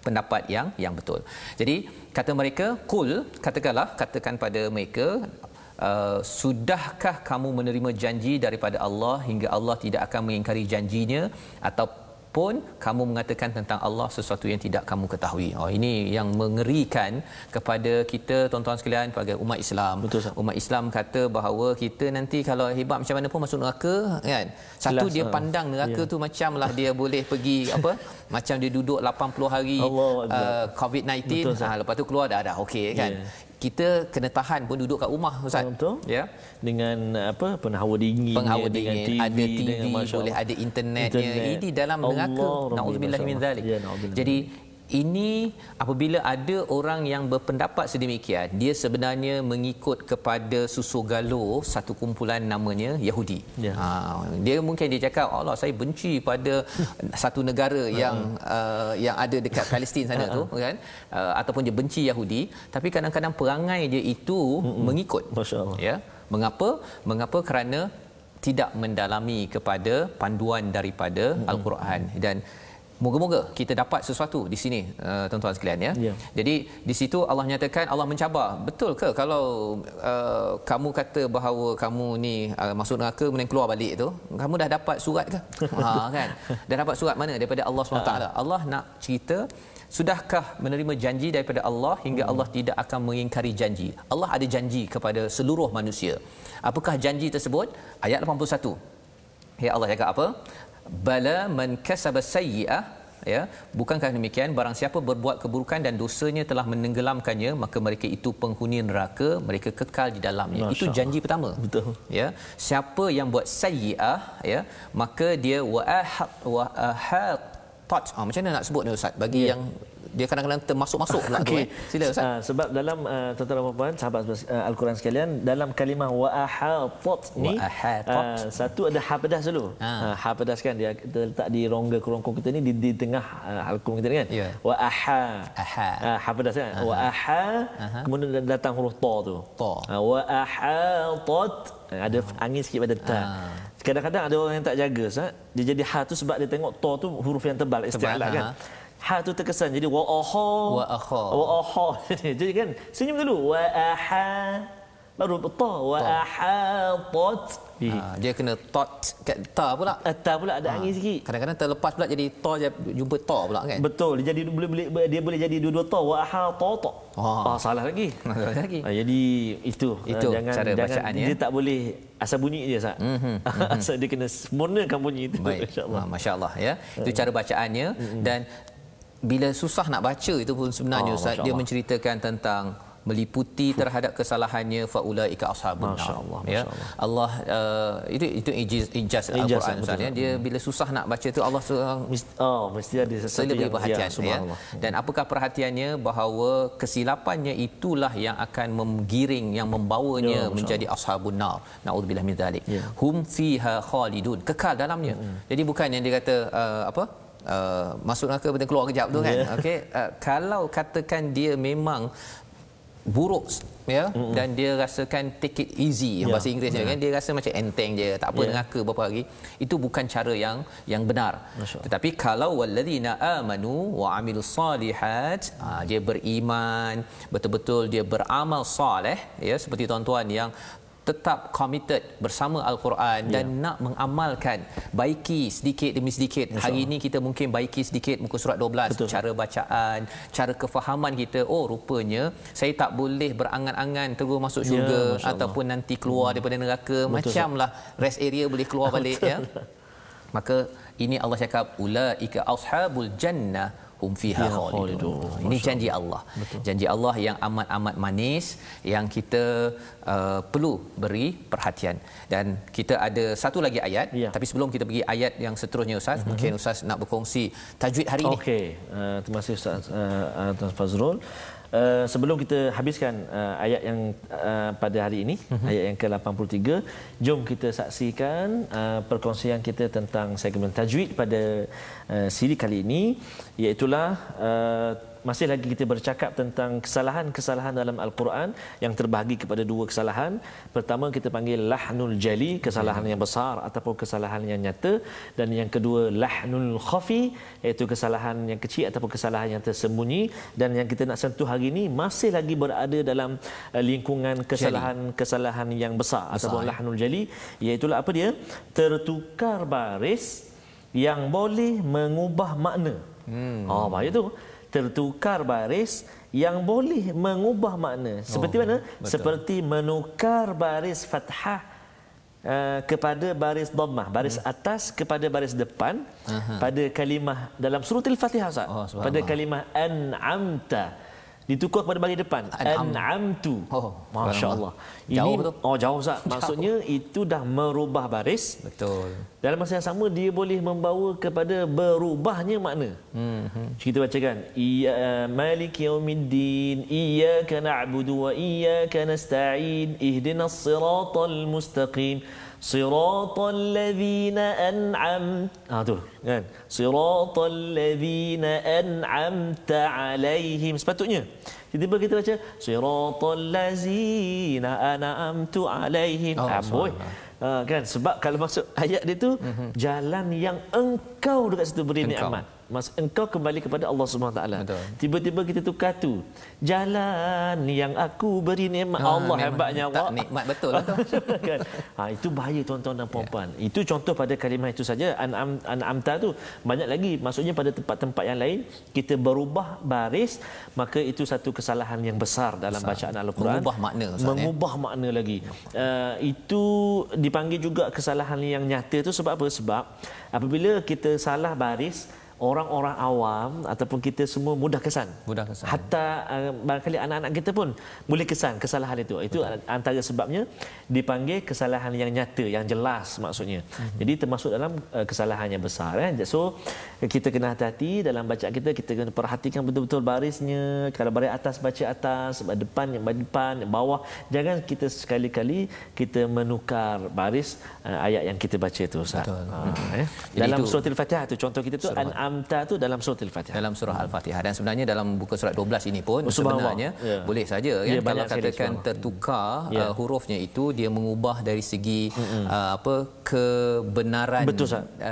pendapat yang betul. Jadi kata mereka, qul, katakan pada mereka, sudahkah kamu menerima janji daripada Allah hingga Allah tidak akan mengingkari janjinya, ataupun kamu mengatakan tentang Allah sesuatu yang tidak kamu ketahui. Ini yang mengerikan kepada kita, tuan-tuan sekalian, sebagai umat Islam. Betul, umat Islam kata bahawa kita nanti kalau hebat macam mana pun masuk neraka, kan. Satu, dia pandang neraka tu macamlah dia boleh pergi apa? Macam dia duduk 80 hari COVID-19, lepas tu keluar dah okey, kan. Kita kena tahan pun duduk kat rumah, Ustaz. Betul. Ya. Dengan penghawa dingin, ada TV, boleh ada internetnya. Ini dalam neraka. Nauzubillah min zalik. Jadi ini apabila ada orang yang berpendapat sedemikian, dia sebenarnya mengikut kepada susu galuh satu kumpulan namanya Yahudi. Dia mungkin dia cakap, Allah, saya benci pada satu negara yang ada dekat Palestin sana tu, kan, ataupun dia benci Yahudi, tapi kadang-kadang perangai dia itu mengikut. Masya-Allah. Ya. Mengapa? Kerana tidak mendalami kepada panduan daripada Al-Quran. Dan moga-moga kita dapat sesuatu di sini, tuan-tuan sekalian, ya. Jadi di situ Allah nyatakan, Allah mencabar. Betul ke kalau kamu kata bahawa kamu ni masuk neraka kemudian keluar balik tu, kamu dah dapat surat ke? Kan? Dah dapat surat mana daripada Allah SWT? Allah nak cerita, sudahkah menerima janji daripada Allah hingga Allah tidak akan mengingkari janji. Allah ada janji kepada seluruh manusia. Apakah janji tersebut? Ayat 81. Ya, Allah cakap apa? Bala man kasaba sayyi'ah, ya, bukankah demikian, barang siapa berbuat keburukan dan dosanya telah menenggelamkannya, maka mereka itu penghuni neraka, mereka kekal di dalamnya. Itu janji pertama. Betul. Ya, siapa yang buat sayyi'ah, ya, maka dia macam mana nak sebut ni, Ustaz, bagi yang dia kadang-kadang termasuk-masuk pula tu. Sila, Ustaz. Sebab dalam tuan-tuan dan puan sahabat Al-Quran sekalian, dalam kalimah wa ahatat ni, satu ada ha pedas dulu. Ha pedas, kan, dia kita letak di rongga kerongkong kita ni, di tengah Al-Quran kita ni, kan. Wa ha pedas, kan. Wa kemudian datang huruf ta tu. Wa ahatat, ada angin sikit pada ta. Kadang-kadang ada orang yang tak jaga, Ustaz. Dia jadi ha tu sebab dia tengok ta tu huruf yang tebal, isti'la, kan. Ha tu terkesan jadi wa aha. Jadi, kan, senyum dulu, wa aha, baru ta, wa ahatat. Dia kena tot kat ta pula. Ta pula ada angin sikit. Kadang-kadang terlepas pula jadi ta, jumpa ta pula, kan. Betul, dia jadi dia boleh jadi dua-dua ta, wa ahatat. Salah lagi. Jadi itu jangan cara bacaannya. Dia tak boleh asal bunyi dia, Ustaz. Asal dia kena sempurnakan bunyi itu, insya-Allah. Masya-Allah, ya. Itu cara bacaannya. Dan bila susah nak baca itu pun sebenarnya, Ustaz, dia menceritakan tentang meliputi terhadap kesalahannya, faulaika ashabun nar. Ya, Allah, itu ijaz Al-Quran, Ustaz, ya. Dia bila susah nak baca tu, Allah mesti ada sesuatu yang perhatian, ya. Dan apakah perhatiannya? Bahawa kesilapannya itulah yang akan menggiring, yang membawanya menjadi ashabun nar. Naudzubillah min zalik. Hum fiha khalidun, kekal dalamnya. Jadi bukan yang dia kata masuk neraka betul keluar kejap tu, kan. Okey, kalau katakan dia memang buruk, ya, dan dia rasakan take it easy, bahasa Inggerisnya, kan, dia rasa macam enteng je, tak apa neraka berapa hari, itu bukan cara yang benar. Tetapi kalau walladzina amanu wa amilus solihat, dia beriman betul-betul, dia beramal soleh, ya, seperti tuan-tuan yang tetap committed bersama Al-Quran dan nak mengamalkan, baiki sedikit demi sedikit. Hari ini kita mungkin baiki sedikit muka surat 12. Betul. Cara bacaan, cara kefahaman kita, rupanya saya tak boleh berangan-angan terus masuk syurga, ataupun nanti keluar daripada neraka. Macamlah rest area boleh keluar balik, ya. Maka ini Allah cakap, ulaika ashabul jannah hum fiha khalidun. Ini janji Allah. Betul. Janji Allah yang amat-amat manis, yang kita perlu beri perhatian. Dan kita ada satu lagi ayat, tapi sebelum kita pergi ayat yang seterusnya, Ustaz, mungkin Ustaz nak berkongsi tajwid hari ini. Okey, terima kasih Ustaz Tuan Fazrul. Sebelum kita habiskan ayat yang pada hari ini, ayat yang ke-83, jom kita saksikan perkongsian kita tentang segmen tajwid pada siri kali ini, iaitulah masih lagi kita bercakap tentang kesalahan-kesalahan dalam Al-Quran yang terbahagi kepada dua kesalahan. Pertama kita panggil lahnul jali, kesalahan yang besar ataupun kesalahan yang nyata, dan yang kedua lahnul khafi, iaitu kesalahan yang kecil ataupun kesalahan yang tersembunyi. Dan yang kita nak sentuh hari ini masih lagi berada dalam lingkungan kesalahan yang besar ataupun lahnul jali, iaitu apa dia? Tertukar baris yang boleh mengubah makna. Bahaya tu. Tertukar baris yang boleh mengubah makna. Seperti mana? Betul. Seperti menukar baris fathah kepada baris dhammah, baris atas kepada baris depan pada kalimah dalam surah Al-Fatihah, pada kalimah an'amta ditukar pada baris depan, an'amtu. Masya-Allah. Jauh betul. Jauh Ustaz. Maksudnya itu dah merubah baris. Betul. Dalam masa yang sama dia boleh membawa kepada berubahnya makna. Kita bacakan Maliki yaumiddin iyyaka na'budu wa iyyaka nasta'in ihdinas siratal mustaqim siratal ladzina an'amta kan, siratal ladzina an'amta alaihim. Sepatutnya tiba-tiba kita baca siratal ladzina an'amtu alaihim. Kan, sebab kalau masuk ayat dia tu jalan yang engkau dekat situ beri nikmat, engkau kembali kepada Allah Subhanahu taala. Tiba-tiba kita tukar tu jalan yang aku beri nikmat. Allah hebatnya Allah, nikmat betul lah tu. Kan? Itu bahaya tuan-tuan dan puan-puan. Itu contoh pada kalimah itu saja, an'amta tu. Banyak lagi, maksudnya pada tempat-tempat yang lain kita berubah baris, maka itu satu kesalahan yang besar dalam bacaan Al-Quran. Mengubah makna, mengubah makna lagi. Itu dipanggil juga kesalahan yang nyata tu. Sebab apa? Sebab apabila kita salah baris, orang-orang awam ataupun kita semua mudah kesan. Hatta barangkali anak-anak kita pun boleh kesan kesalahan itu. Itu antara sebabnya dipanggil kesalahan yang nyata, yang jelas maksudnya. Jadi termasuk dalam kesalahan yang besar. So kita kena hati-hati dalam bacaan kita. Kita kena perhatikan betul-betul barisnya. Kalau baris atas baca atas, depan bawah. Jangan kita sekali-kali kita menukar baris ayat yang kita baca itu, Ustaz. Dalam surah Al-Fatihah tu contoh kita tu an'amta tu dalam surah Al-Fatihah. Dalam surah Al-Fatihah, dan sebenarnya dalam buku surat 12 ini pun sebenarnya boleh saja kan, kalau katakan tertukar hurufnya itu dia mengubah dari segi kebenaran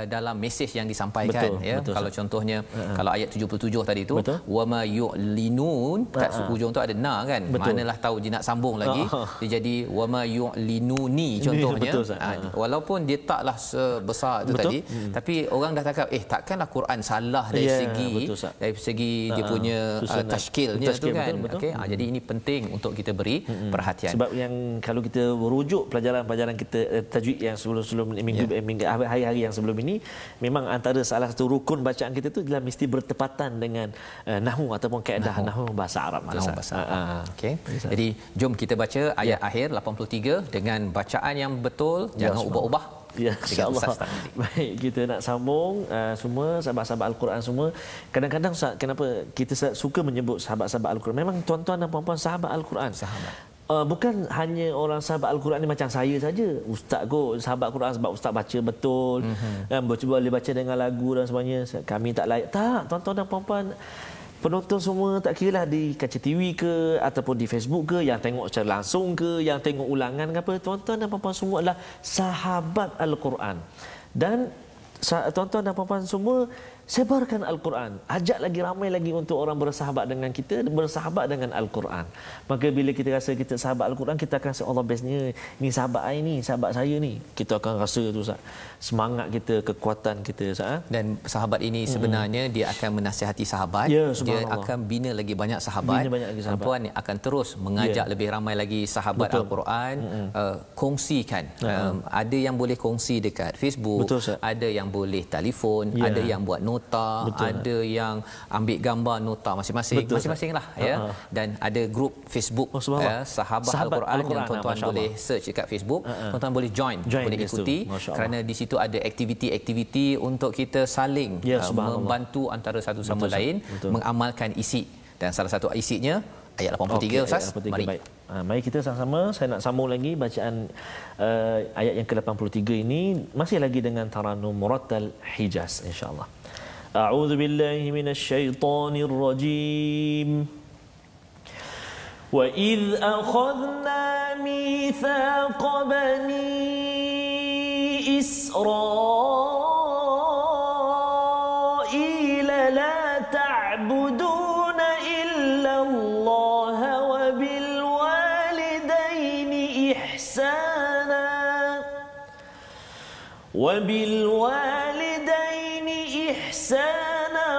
dalam mesej yang disampaikan. Betul, kalau contohnya kalau ayat 77 tadi itu wama yu'linun, kat hujung tu ada na kan, manalah tahu dia nak sambung lagi, dia jadi wama yu'linuni contohnya. Walaupun dia taklah sebesar itu tadi, tapi orang dah cakap takkanlah Quran salah dari segi dia punya tashkilnya tu kan. Okey, jadi ini penting untuk kita beri perhatian. Sebab yang kalau kita merujuk pelajaran-pelajaran kita tajwid yang sebelum minggu hari-hari yang sebelum ini, memang antara salah satu rukun bacaan kita tu adalah mesti bertepatan dengan nahwu ataupun kaedah nahwu bahasa Arab. Okey. Jadi jom kita baca ayat akhir 83 dengan bacaan yang betul, jangan ubah-ubah. InsyaAllah. Baik, kita nak sambung semua sahabat-sahabat Al-Quran semua. Kadang-kadang kenapa kita suka menyebut sahabat-sahabat Al-Quran? Memang tuan-tuan dan puan-puan sahabat Al-Quran. Bukan hanya orang sahabat Al-Quran ni macam saya saja. Ustaz kot sahabat Al-Quran sebab ustaz baca betul. Boleh baca dengan lagu dan sebagainya. Kami tak layak. Tak, tuan-tuan dan puan-puan. Penonton semua tak kiralah di kaca TV ke ataupun di Facebook ke, yang tengok secara langsung ke, yang tengok ulangan ke apa, tuan-tuan dan puan-puan semua adalah sahabat Al-Quran. Dan tuan-tuan dan puan-puan semua sebarkan Al-Quran. Ajak lagi ramai lagi untuk orang bersahabat dengan kita, bersahabat dengan Al-Quran. Maka bila kita rasa kita sahabat Al-Quran, kita akan rasa Allah bestnya, ni sahabat saya ni, sahabat saya ni. Kita akan rasa tu Ustaz, semangat kita, kekuatan kita Ustaz. Dan sahabat ini sebenarnya dia akan menasihati sahabat, dia akan bina lagi banyak sahabat. Puan akan terus mengajak lebih ramai lagi sahabat Al-Quran. Kongsikan. Ada yang boleh kongsi dekat Facebook, ada yang boleh telefon, ada yang buat nota, ada yang ambil gambar nota masing-masing lah dan ada grup Facebook sahabat Al-Quran yang tuan-tuan boleh search dekat Facebook. Tuan-tuan boleh join boleh ikuti, kerana di situ ada aktiviti-aktiviti untuk kita saling membantu antara satu sama lain mengamalkan isi. Dan salah satu isinya ayat 83 Ustaz. 83. Mari. Baik. Mari kita sama-sama, saya nak sambung lagi bacaan ayat yang ke-83 ini masih lagi dengan taranum murattal Hijaz insya-Allah. A'udzu billahi minasyaitonir rajim. Wa idz akhadna mitsaqa bani Israil la ta'buduna illa Allah wa bil walidayni ihsana إحسانا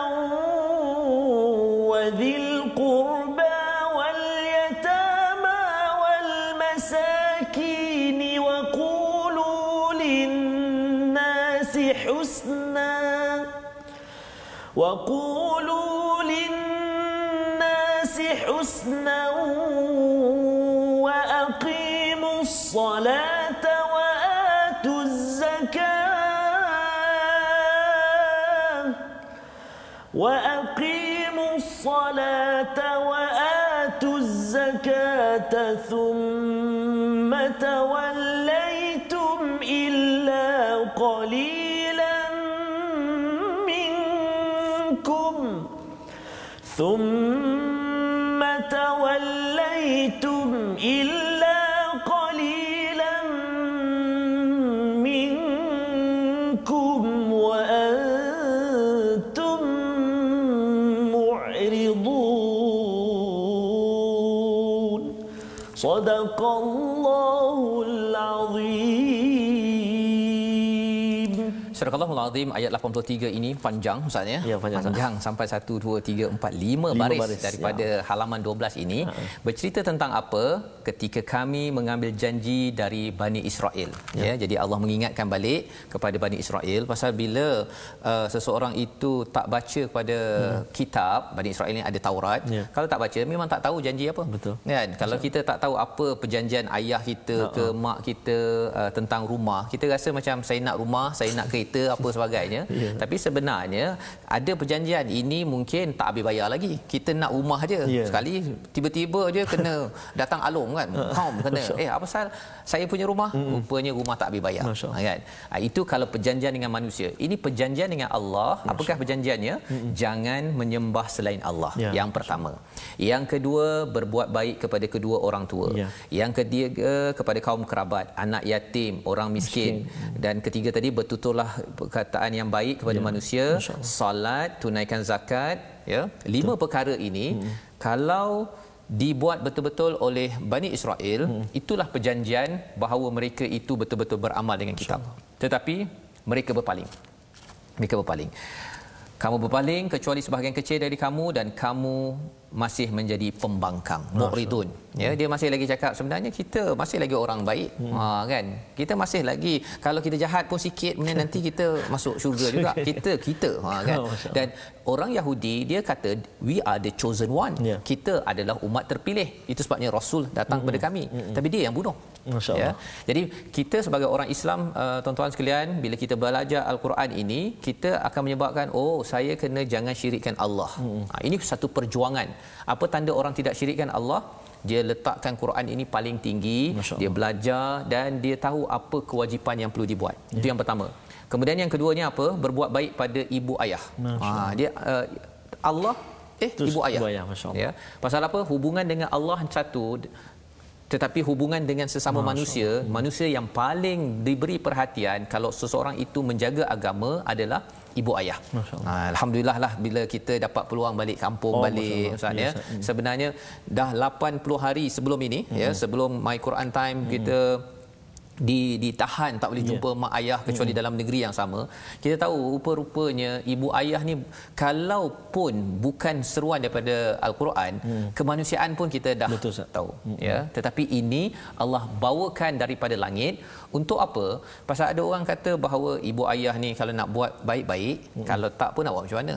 وذي القربى واليتامى والمساكين وقولوا للناس حسنا وأقيموا الصلاة وآتوا الزكاة ثم توليتم إلا قليلا منكم وأنتم معرضون صدق الله العظيم. Surah Al-Azim ayat 83 ini panjang Ustaz ya. Ya, panjang sampai 1 2 3 4 5 baris daripada halaman 12 ini bercerita tentang apa ketika kami mengambil janji dari Bani Israel ya. Jadi Allah mengingatkan balik kepada Bani Israel pasal bila seseorang itu tak baca kepada kitab Bani Israel ini ada Taurat, kalau tak baca memang tak tahu janji apa. Betul. Kan kalau kita tak tahu apa perjanjian ayah kita ke mak kita tentang rumah, kita rasa macam saya nak rumah, saya nak kereta apa sebagainya. Tapi sebenarnya ada perjanjian ini mungkin tak habis bayar lagi. Kita nak rumah aja. Sekali tiba-tiba je kena datang alung kan. Kena apa pasal saya punya rumah? Rupanya rumah tak habis bayar. Kan? Itu kalau perjanjian dengan manusia. Ini perjanjian dengan Allah. Apakah perjanjiannya? Jangan menyembah selain Allah. Yang pertama. Yang kedua, berbuat baik kepada kedua orang tua. Yang ketiga, kepada kaum kerabat, anak yatim, orang miskin. Dan ketiga tadi, bertuturlah perkataan yang baik kepada manusia, solat, tunaikan zakat, ya. 5 perkara ini kalau dibuat betul-betul oleh Bani Israel, itulah perjanjian bahawa mereka itu betul-betul beramal dengan kitab. Tetapi mereka berpaling. Kamu berpaling kecuali sebahagian kecil dari kamu dan kamu masih menjadi pembangkang, mu'ridun. Ya, dia masih lagi cakap sebenarnya kita masih lagi orang baik. Kan? Kita masih lagi, kalau kita jahat pun sikit kemudian nanti kita masuk syurga juga. Kita kan. Dan orang Yahudi dia kata we are the chosen one. Kita adalah umat terpilih. Itu sebabnya Rasul datang kepada kami. Tapi dia yang bunuh. Ya. Jadi kita sebagai orang Islam, tuan-tuan sekalian, bila kita belajar Al-Quran ini, kita akan menyebabkan saya kena jangan syirikkan Allah. Ini satu perjuangan. Apa tanda orang tidak syirikkan Allah? Dia letakkan Quran ini paling tinggi, dia belajar dan dia tahu apa kewajipan yang perlu dibuat. Itu yang pertama. Kemudian yang keduanya apa? Berbuat baik pada ibu ayah. Dia Allah ibu ayah. Ya. Pasal apa? Hubungan dengan Allah satu, tetapi hubungan dengan sesama manusia yang paling diberi perhatian kalau seseorang itu menjaga agama adalah ibu ayah. Alhamdulillah lah bila kita dapat peluang balik kampung Ustaz ya. Sebenarnya dah 80 hari sebelum ini ya, sebelum My Quran Time kita ditahan, tak boleh jumpa mak ayah kecuali dalam negeri yang sama. Kita tahu rupa-rupanya ibu ayah ni kalau pun bukan seruan daripada Al-Quran, kemanusiaan pun kita dah tahu ya. Tetapi ini Allah bawakan daripada langit untuk apa? Pasal ada orang kata bahawa ibu ayah ni kalau nak buat baik-baik, kalau tak pun nak buat macam mana?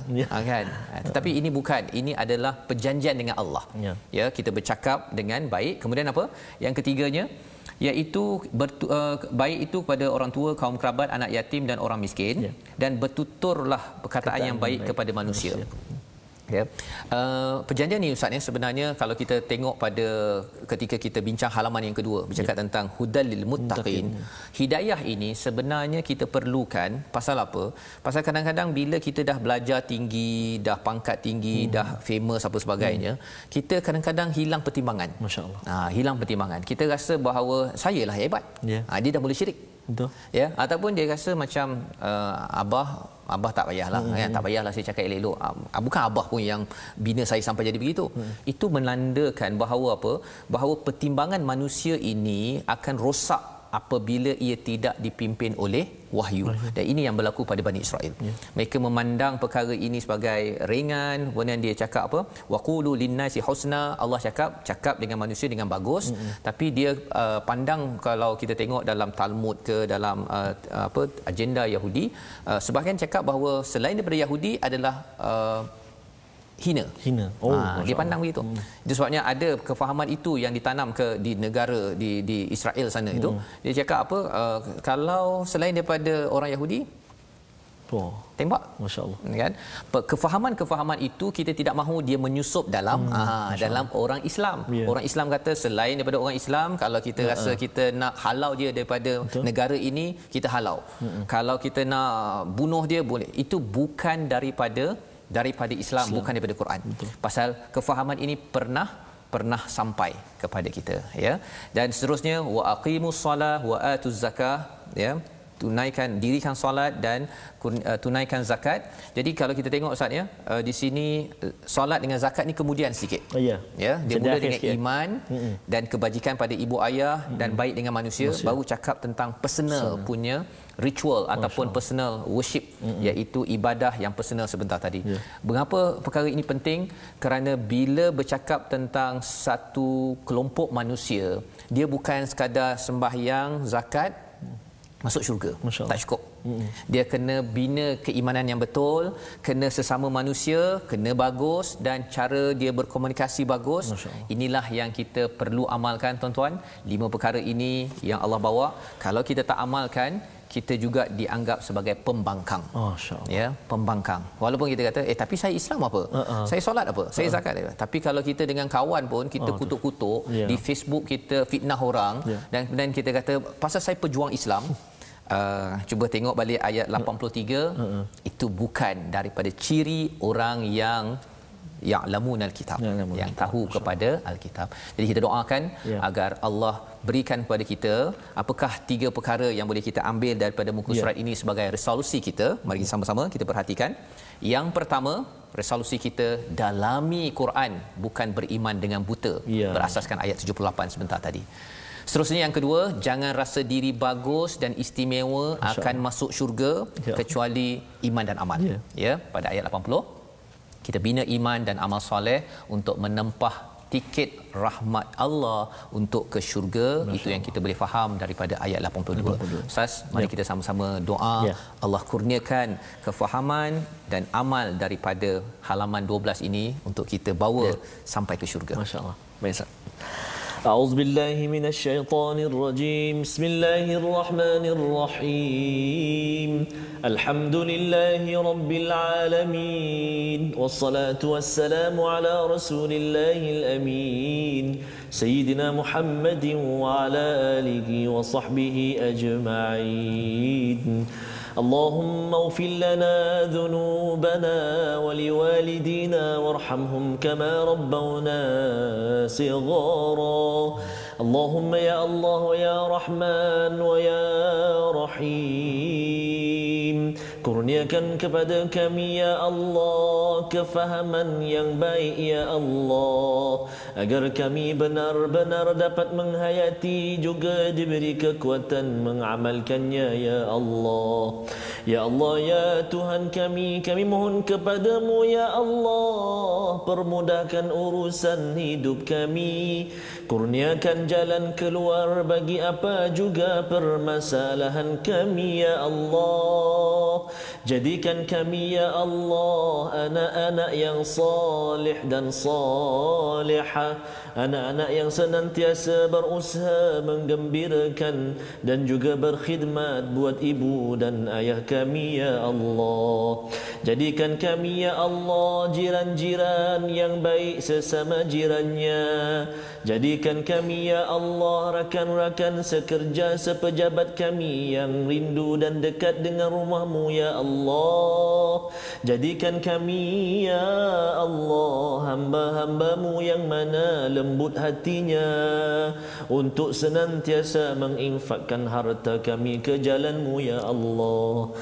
Kan? Tetapi ini bukan, ini adalah perjanjian dengan Allah. Ya, kita bercakap dengan baik. Kemudian apa? Yang ketiganya iaitu baik itu kepada orang tua, kaum kerabat, anak yatim dan orang miskin, dan bertuturlah perkataan yang baik kepada manusia. Ya. Perjanjian ni Ustaz ni sebenarnya kalau kita tengok pada ketika kita bincang halaman yang kedua bercakap tentang hudal lil muttaqin. Hidayah ini sebenarnya kita perlukan pasal apa? Pasal kadang-kadang bila kita dah belajar tinggi, dah pangkat tinggi, dah famous apa sebagainya, kita kadang-kadang hilang pertimbangan. Masya-Allah. Hilang pertimbangan. Kita rasa bahawa sayalah yang hebat. Dia dah mula syirik. Betul. Ya, ataupun dia rasa macam abah tak payahlah kan, tak payahlah saya cakap elok-elok. Bukan abah pun yang bina saya sampai jadi begitu. Itu menandakan bahawa apa? Bahawa pertimbangan manusia ini akan rosak apabila ia tidak dipimpin oleh wahyu. Dan ini yang berlaku pada Bani Israel. Mereka memandang perkara ini sebagai ringan. Kemudian dia cakap apa? Waqulu linnasi husna. Allah cakap dengan manusia dengan bagus. Tapi dia pandang, kalau kita tengok dalam Talmud ke dalam agenda Yahudi, sebahagian cakap bahawa selain daripada Yahudi adalah hina. Dia pandang begitu. Itu sebabnya ada kefahaman itu yang ditanam di negara di Israel sana itu. Dia cakap apa, kalau selain daripada orang Yahudi tembak. Masya-Allah. Kan? Kefahaman itu kita tidak mahu dia menyusup dalam dalam orang Islam. Orang Islam kata selain daripada orang Islam, kalau kita rasa kita nak halau dia daripada negara ini, kita halau. Kalau kita nak bunuh dia boleh. Itu bukan daripada Islam, bukan daripada Quran. Pasal kefahaman ini pernah sampai kepada kita, ya. Dan seterusnya wa aqimus solah wa atuz zakah, ya. Dirikan solat dan tunaikan zakat. Jadi kalau kita tengok Ustaz, ya, di sini solat dengan zakat ni kemudian sikit. Ya, dia mula dengan iman dan kebajikan pada ibu ayah dan baik dengan manusia, baru cakap tentang personal punya ritual ataupun personal worship, iaitu ibadah yang personal sebentar tadi. Mengapa perkara ini penting? Kerana bila bercakap tentang satu kelompok manusia, dia bukan sekadar sembahyang, zakat, masuk syurga. Tak cukup. Dia kena bina keimanan yang betul, kena sesama manusia, kena bagus, dan cara dia berkomunikasi bagus. Inilah yang kita perlu amalkan, tuan-tuan. 5 perkara ini yang Allah bawa. Kalau kita tak amalkan, kita juga dianggap sebagai pembangkang. Ya, pembangkang. Walaupun kita kata, tapi saya Islam apa? Saya solat apa? Saya zakat apa? Tapi kalau kita dengan kawan pun kita kutuk-kutuk, di Facebook kita fitnah orang, dan kemudian kita kata pasal saya pejuang Islam. Cuba tengok balik ayat 83. Itu bukan daripada ciri orang yang ya'lamun al-kitab, yang tahu kepada al-kitab. Jadi kita doakan agar Allah berikan kepada kita apakah 3 perkara yang boleh kita ambil daripada muka surat ini sebagai resolusi kita. Mari sama-sama kita perhatikan. Yang pertama, resolusi kita dalami Quran, bukan beriman dengan buta, berasaskan ayat 78 sebentar tadi. Seterusnya yang kedua, jangan rasa diri bagus dan istimewa akan masuk syurga kecuali iman dan amal. Ya, pada ayat 80 kita bina iman dan amal soleh untuk menempah tiket rahmat Allah untuk ke syurga. Itu yang kita boleh faham daripada ayat 82. Ustaz, mari kita sama-sama doa Allah kurniakan kefahaman dan amal daripada halaman 12 ini untuk kita bawa sampai ke syurga. Masya-Allah. Baik, Ustaz. أعوذ بالله من الشيطان الرجيم بسم الله الرحمن الرحيم الحمد لله رب العالمين والصلاة والسلام على رسول الله الأمين سيدنا محمد وعلى آله وصحبه أجمعين اللهم اغفر لنا ذنوبنا ولوالدينا وارحمهم كما ربونا صغارا اللهم يا الله ويا رحمن ويا رحيم kurniakan kepada kami ya Allah kefahaman yang baik ya Allah agar kami benar-benar dapat menghayati juga diberi kekuatan mengamalkannya ya Allah. Ya Allah, ya Tuhan kami mohon kepadamu ya Allah, permudahkan urusan hidup kami, kurniakan jalan keluar bagi apa juga permasalahan kami ya Allah. Jadikan kami ya Allah anak-anak yang salih dan salihah, anak-anak yang senantiasa berusaha menggembirakan dan juga berkhidmat buat ibu dan ayah kami ya Allah. Jadikan kami ya Allah jiran-jiran yang baik sesama jirannya. Jadikan kami ya Allah rakan-rakan sekerja sepejabat kami yang rindu dan dekat dengan rumah-Mu ya Allah. Jadikan kami ya Allah hamba-hamba-Mu yang mana lembut hatinya untuk senantiasa menginfakkan harta kami ke jalan-Mu ya Allah.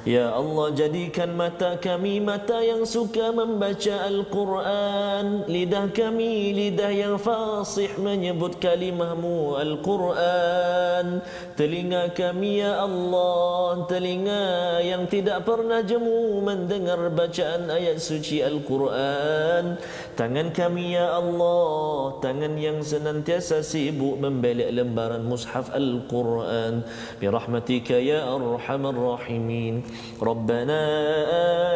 Ya Allah, jadikan mata kami mata yang suka membaca Al-Quran, lidah kami lidah yang fasih menyebut kalimah-Mu Al-Quran, telinga kami ya Allah telinga yang tidak pernah jemu mendengar bacaan ayat suci Al-Quran, tangan kami ya Allah tangan yang senantiasa sibuk membelek lembaran mushaf Al-Quran, birahmatika ya arhamar rahimin. ربنا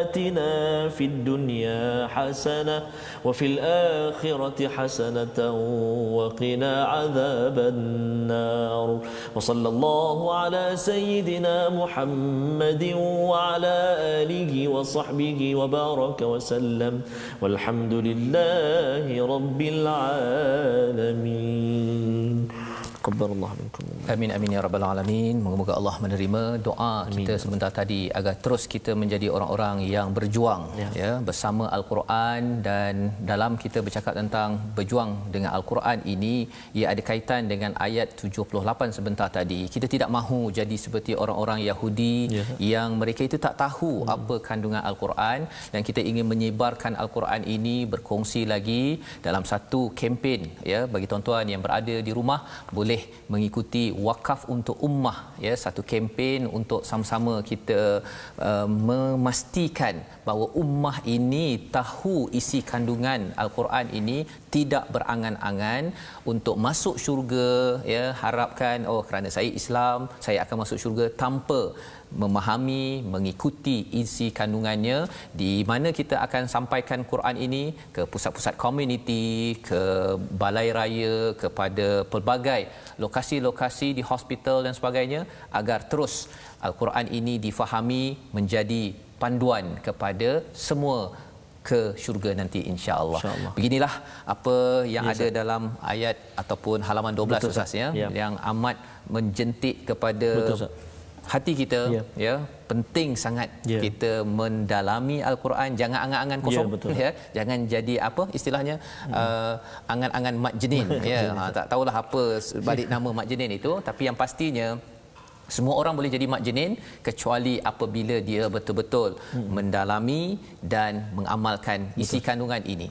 آتنا في الدنيا حسنة وفي الآخرة حسنة وقنا عذاب النار وصلى الله على سيدنا محمد وعلى آله وصحبه وبارك وسلم والحمد لله رب العالمين. Taqabbalallahu minkum. Amin amin ya rabbal alamin. Moga-moga Allah menerima doa kita sebentar tadi agar terus kita menjadi orang-orang yang berjuang ya bersama Al-Quran. Dan dalam kita bercakap tentang berjuang dengan Al-Quran ini, ia ada kaitan dengan ayat 78 sebentar tadi. Kita tidak mahu jadi seperti orang-orang Yahudi yang mereka itu tak tahu apa kandungan Al-Quran, dan kita ingin menyebarkan Al-Quran ini, berkongsi lagi dalam satu kempen ya bagi tuan-tuan yang berada di rumah boleh mengikuti wakaf untuk ummah ya, satu kempen untuk sama-sama kita memastikan bahawa ummah ini tahu isi kandungan Al-Quran ini, tidak berangan-angan untuk masuk syurga ya, harapkan oh kerana saya Islam saya akan masuk syurga tanpa memahami, mengikuti isi kandungannya. Di mana kita akan sampaikan Quran ini ke pusat-pusat komuniti, ke balai raya, kepada pelbagai lokasi-lokasi di hospital dan sebagainya, agar terus Al-Quran ini difahami menjadi panduan kepada semua ke syurga nanti insya-Allah. Beginilah apa yang ada dalam ayat ataupun halaman 12 Ustaz ya, yang amat menjentik kepada hati kita ya. Penting sangat kita mendalami Al-Quran, jangan angan-angan kosong ya, jangan jadi apa istilahnya angan-angan mak jenin ya. Tak tahulah apa balik nama mak jenin itu, tapi yang pastinya semua orang boleh jadi mak jenin kecuali apabila dia betul-betul mendalami dan mengamalkan isi kandungan ini.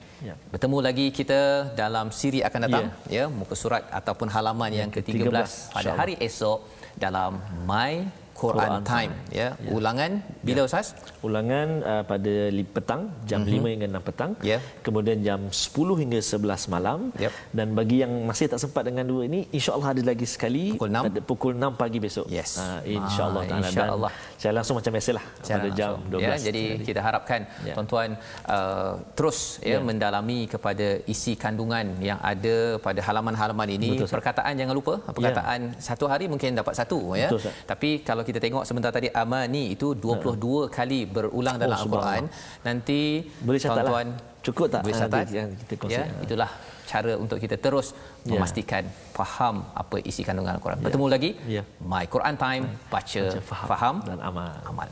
Bertemu lagi kita dalam siri akan datang ya, muka surat ataupun halaman yang ke-13 pada hari esok dalam My Quran Time ya. Ulangan bila Ustaz? Ulangan pada petang jam 5 hingga 6 petang. Kemudian jam 10 hingga 11 malam. Dan bagi yang masih tak sempat dengan dua ini, insya-Allah ada lagi sekali pada pukul 6 pagi besok. Insya-Allah taala. Insya-Allah. Saya langsung macam biasalah pada jam 12. Ya, jadi kita harapkan tuan-tuan terus mendalami kepada isi kandungan yang ada pada halaman-halaman ini. Perkataan jangan lupa, perkataan satu hari mungkin dapat satu ya. Tapi kalau kita tengok sebentar tadi amani itu 22 kali berulang dalam Al-Quran. Nanti tuan-tuan cukup tak boleh catat yang kita kongsi. Itulah cara untuk kita terus memastikan faham apa isi kandungan Al-Quran. Bertemu lagi My Quran Time, baca, faham dan amal.